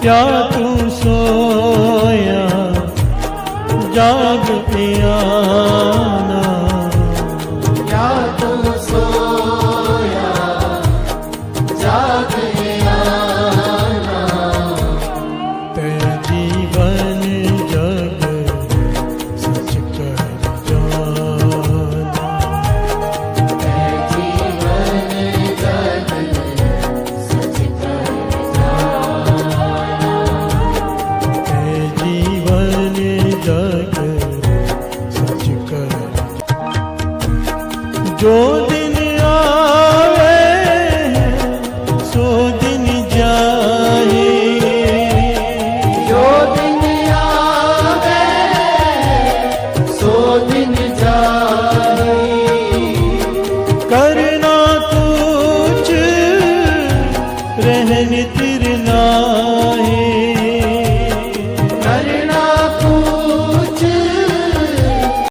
क्या तू सोया जाग आना, क्या तू सोया जाग आना, ते जीवन जग सच कर जाना, ते जीवन जग सच कर जाना, ते जीवन जग सच कर। जो दिन आवे सो दिन जाए, जो दिन आवे सो दिन जाए, करना कुछ रहन तिरना।